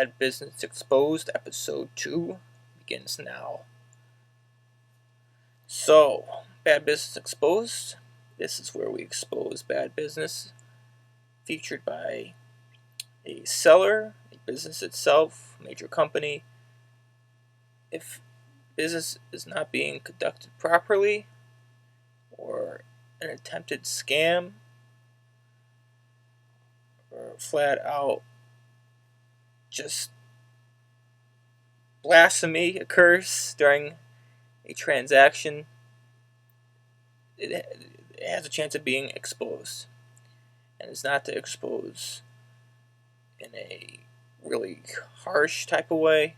Bad Business Exposed, Episode 2 begins now. So, Bad Business Exposed. This is where we expose bad business, featured by a seller, a business itself, major company. If business is not being conducted properly, or an attempted scam, or flat out just blasphemy occurs during a transaction, it has a chance of being exposed. And it's not to expose in a really harsh type of way,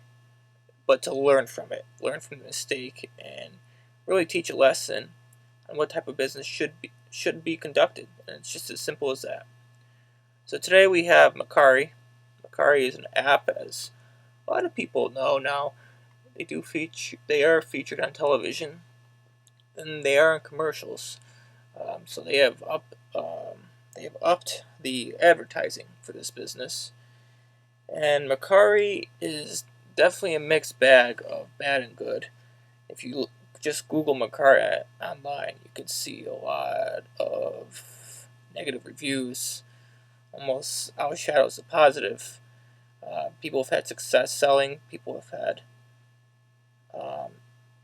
but to learn from it, learn from the mistake, and really teach a lesson on what type of business should be conducted. And it's just as simple as that. So today we have Mercari. Mercari is an app, as a lot of people know now. They are featured on television, and they are in commercials. So they have upped the advertising for this business. And Mercari is definitely a mixed bag of bad and good. If you just Google Mercari online, you can see a lot of negative reviews, almost outshadows the positive. People have had success selling, people have had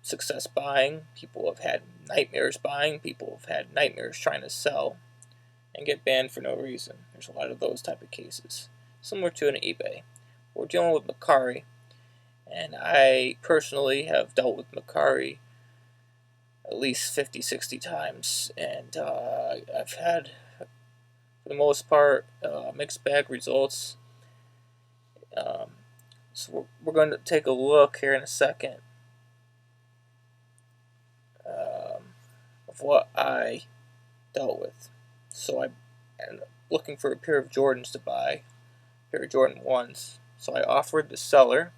success buying, people have had nightmares buying, people have had nightmares trying to sell and get banned for no reason. There's a lot of those type of cases, similar to an eBay. We're dealing with Mercari, and I personally have dealt with Mercari at least 50-60 times, and I've had, for the most part, mixed bag results. So we're going to take a look here in a second of what I dealt with. So I ended up looking for a pair of Jordans to buy, a pair of Jordan 1s. So I offered the seller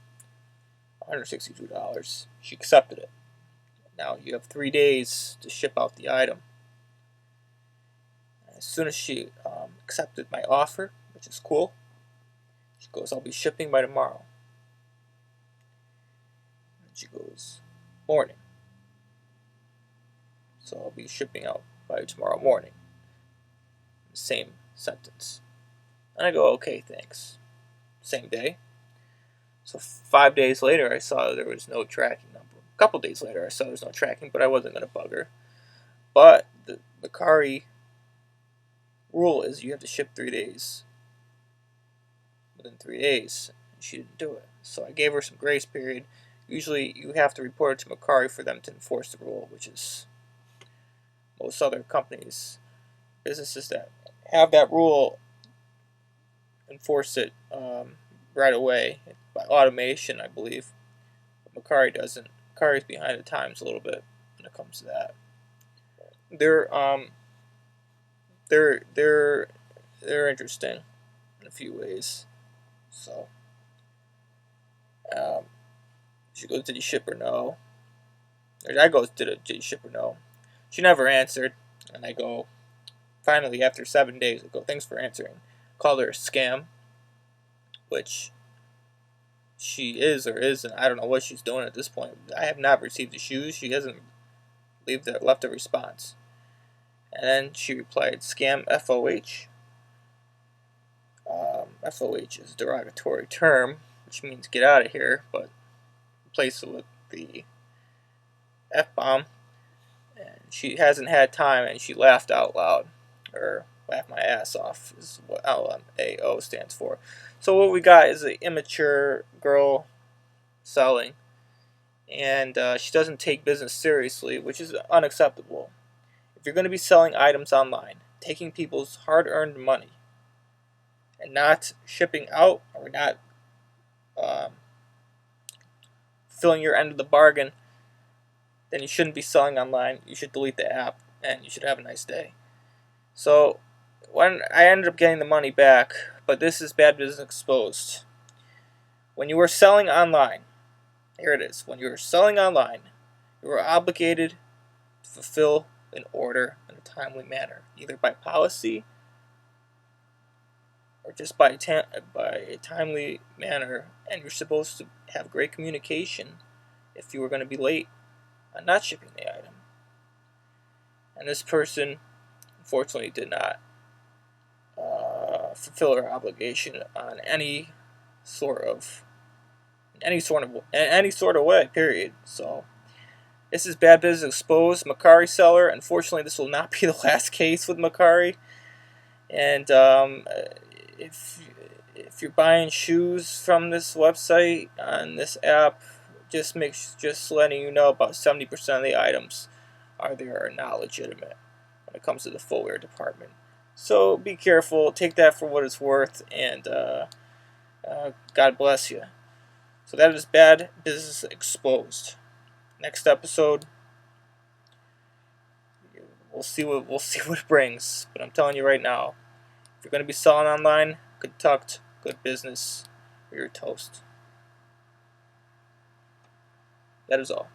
$162. She accepted it. Now you have 3 days to ship out the item. As soon as she accepted my offer, which is cool, she goes, "I'll be shipping by tomorrow." And she goes, "Morning." So I'll be shipping out by tomorrow morning. Same sentence. And I go, "Okay, thanks." Same day. So 5 days later, I saw there was no tracking number. A couple days later, I saw there was no tracking, but I wasn't going to bug her. But the Mercari rule is you have to ship 3 days. Within 3 days, and she didn't do it. So I gave her some grace period. Usually, you have to report it to Mercari for them to enforce the rule, which is most other companies, businesses that have that rule, enforce it right away by automation, I believe. But Mercari doesn't. Mercari's behind the times a little bit when it comes to that. They're interesting in a few ways. So she goes, "Did you ship or no?" Or I go, did you ship or no?" She never answered, and I go, finally, after 7 days, I go, "Thanks for answering." Called her a scam, which she is or isn't. I don't know what she's doing at this point. I have not received the shoes. She hasn't left a response. And then she replied, "Scam FOH." FOH is a derogatory term, which means get out of here, but replace it with the F-bomb. And she hasn't had time, and she laughed out loud, or laughed my ass off is what LMAO stands for. So what we got is an immature girl selling, and she doesn't take business seriously, which is unacceptable. If you're going to be selling items online, taking people's hard-earned money, and not shipping out, or not filling your end of the bargain, then you shouldn't be selling online. You should delete the app, and you should have a nice day. So when I ended up getting the money back, but this is Bad Business Exposed. When you are selling online, here it is. When you are selling online, you are obligated to fulfill an order in a timely manner, either by policy or just by a timely manner, and you're supposed to have great communication if you were going to be late on not shipping the item. And this person, unfortunately, did not fulfill her obligation on any sort of way. Period. So this is Bad Business Exposed, Mercari seller. Unfortunately, this will not be the last case with Mercari. And if you're buying shoes from this website on this app, just letting you know about 70% of the items are not legitimate when it comes to the footwear department. So be careful. Take that for what it's worth, and God bless you. So that is Bad Business Exposed. Next episode, we'll see what it brings. But I'm telling you right now, if you're going to be selling online, good tucked, good business, or you're toast. That is all.